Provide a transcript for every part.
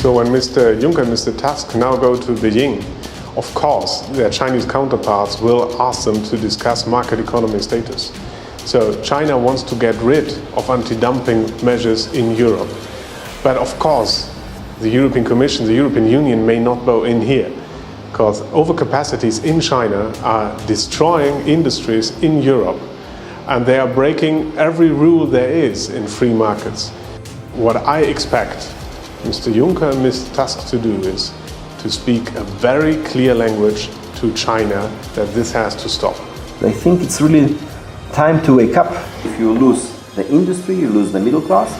So when Mr. Juncker and Mr. Tusk now go to Beijing, of course, their Chinese counterparts will ask them to discuss market economy status. So China wants to get rid of anti-dumping measures in Europe. But of course, the European Commission, the European Union may not go in here, because overcapacities in China are destroying industries in Europe, and they are breaking every rule there is in free markets. What I expect Mr. Juncker and Mr. Tusk to do is to speak a very clear language to China that this has to stop. I think it's really time to wake up. If you lose the industry, you lose the middle class.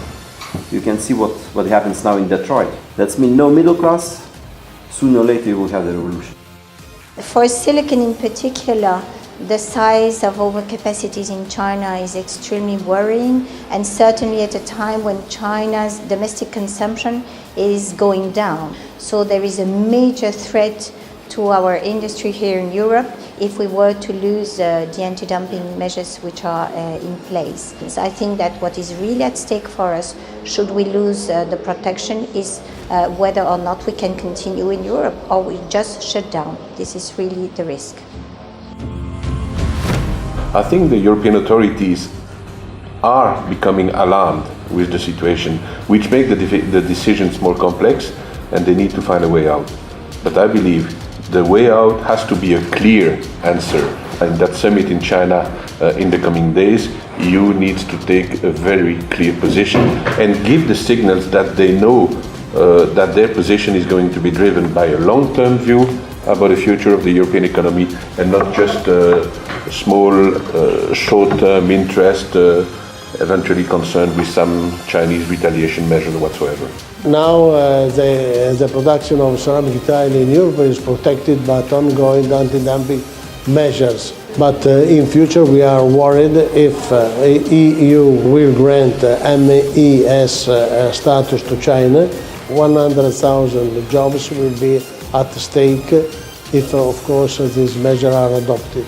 You can see what happens now in Detroit. That means no middle class, sooner or later you will have the revolution. For silicon in particular, the size of overcapacities in China is extremely worrying, and certainly at a time when China's domestic consumption is going down. So there is a major threat to our industry here in Europe if we were to lose the anti-dumping measures which are in place. So I think that what is really at stake for us, should we lose the protection, is whether or not we can continue in Europe or we just shut down. This is really the risk. I think the European authorities are becoming alarmed with the situation, which make the decisions more complex, and they need to find a way out. But I believe the way out has to be a clear answer. In that summit in China in the coming days, EU needs to take a very clear position and give the signals that they know that their position is going to be driven by a long-term view about the future of the European economy, and not just small, short-term interest, eventually concerned with some Chinese retaliation measures whatsoever. Now the production of ceramic tile in Europe is protected by ongoing anti-dumping measures. But in future we are worried if EU will grant MES status to China, 100,000 jobs will be at stake if, of course, these measures are adopted.